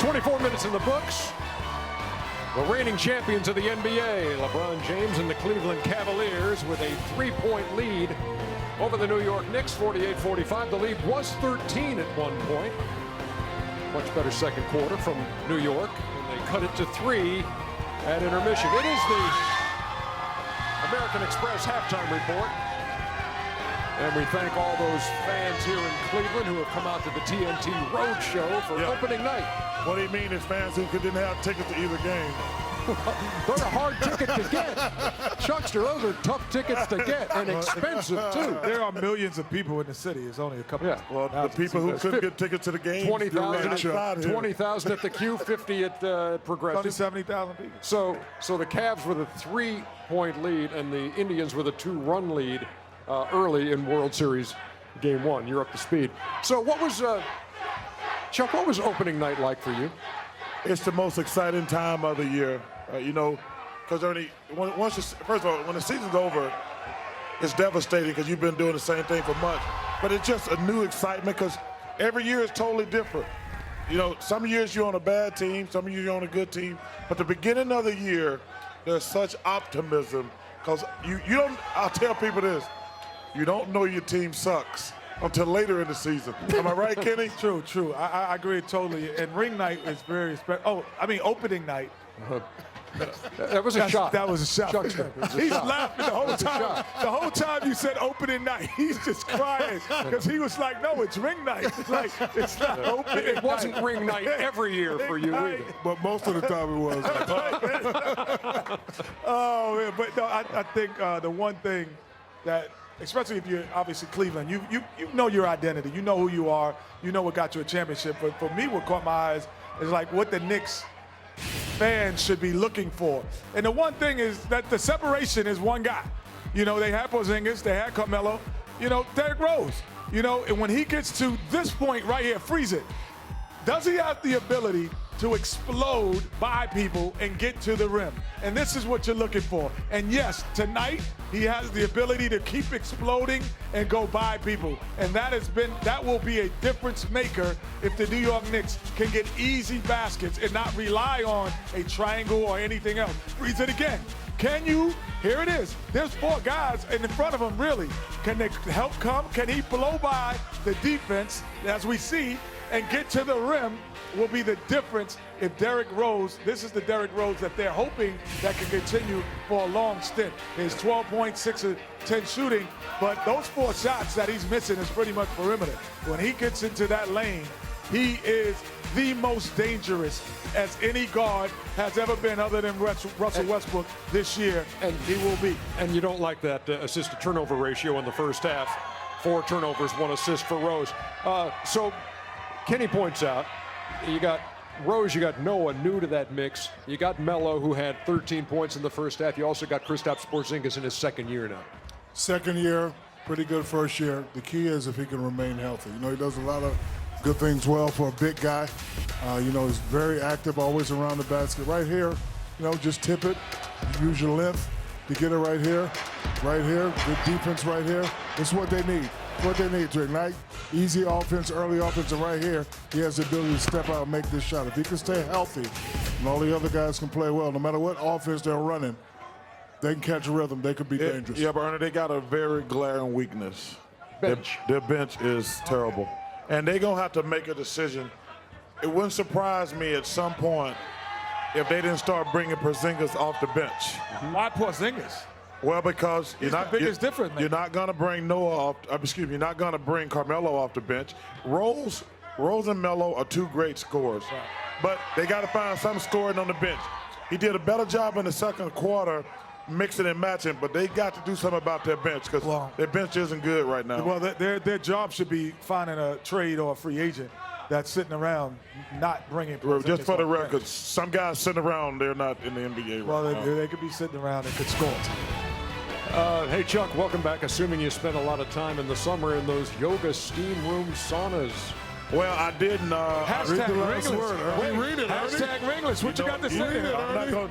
24 minutes in the books. The reigning champions of the NBA, LeBron James and the Cleveland Cavaliers, with a 3-point lead over the New York Knicks, 48-45. The lead was 13 at one point. Much better second quarter from New York, and they cut it to 3 at intermission. It is the American Express halftime report. And we thank all those fans here in Cleveland who have come out to the TNT Road Show for opening night. What do you mean is fans who didn't have tickets to either game? Those are hard tickets to get. Chuckster, those are tough tickets to get and expensive, too. There are millions of people in the city. It's only a couple. Well, the people who couldn't get tickets to the game, 20,000 at the Q, 50 at Progressive. 70,000 people. So the Cavs with a 3-point lead and the Indians with a 2-run lead early in World Series Game 1. You're up to speed. So what was, Chuck, what was opening night like for you? It's the most exciting time of the year, you know, because first of all, when the season's over, it's devastating because you've been doing the same thing for months. But it's just a new excitement because every year is totally different. You know, some years you're on a bad team, some years you're on a good team. But the beginning of the year, there's such optimism because you don't, I'll tell people this, you don't know your team sucks until later in the season. Am I right, Kenny? True. I agree totally. And ring night is very special. Opening night. That was a shot. That was a shot. He's laughing the whole time. The whole time you said opening night, he's just crying because he was like, "No, it's ring night. It's like it's not opening." It wasn't ring night every year for you either. But most of the time it was. Oh, man. But no, I think the one thing that, especially if you're obviously Cleveland, you know your identity. You know who you are. You know what got you a championship. But for me, what caught my eyes is like what the Knicks fans should be looking for. And the one thing is that the separation is one guy. You know, they had Porzingis, they had Carmelo, you know, Derrick Rose. You know, and when he gets to this point right here, freeze it. Does he have the ability to explode by people and get to the rim? And this is what you're looking for. And yes, tonight he has the ability to keep exploding and go by people. And that will be a difference maker if the New York Knicks can get easy baskets and not rely on a triangle or anything else. Freeze it again. Can you? Here it is. There's 4 guys in front of him, really. Can they help come? Can he blow by the defense, as we see, and get to the rim? Will be the difference if Derrick Rose, this is the Derrick Rose that they're hoping that can continue for a long stint. His 12 points, 6 of 10 shooting, but those 4 shots that he's missing is pretty much perimeter. When he gets into that lane, he is the most dangerous as any guard has ever been other than Russell Westbrook this year, and he will be. And you don't like that assist-to-turnover ratio in the first half. 4 turnovers, 1 assist for Rose. So Kenny points out, you got Rose, you got Noah new to that mix. You got Melo, who had 13 points in the first half. You also got Kristaps Porzingis in his second year now. Second year, pretty good first year. The key is if he can remain healthy. You know, he does a lot of good things well for a big guy. You know, he's very active, always around the basket. Right here, you know, just tip it. Use your length to get it right here. Right here, good defense right here. This is what they need. What they need to ignite easy offense, early offense, and right here, he has the ability to step out and make this shot. If he can stay healthy and all the other guys can play well, no matter what offense they're running, they can catch a rhythm. They could be dangerous. Yeah, but Ernie, they got a very glaring weakness. Bench. Their bench is terrible. And they're going to have to make a decision. It wouldn't surprise me at some point if they didn't start bringing Porzingis off the bench. Why Porzingis? Well, because you're not going to bring you're not going to bring Carmelo off the bench. Rose and Melo are 2 great scorers, but they got to find some scoring on the bench. He did a better job in the second quarter mixing and matching, but they got to do something about their bench because their bench isn't good right now. Well, their job should be finding a trade or a free agent that's sitting around not bringing Porzingis. Just for the record, some guys sitting around, they're not in the NBA well, right now. They could be sitting around and could score. Hey, Chuck, welcome back. Assuming you spent a lot of time in the summer in those yoga steam room saunas. Well, I didn't. Hashtag read the last Ringless. word. Wait, read it. Hashtag Ringless. What you got to say there?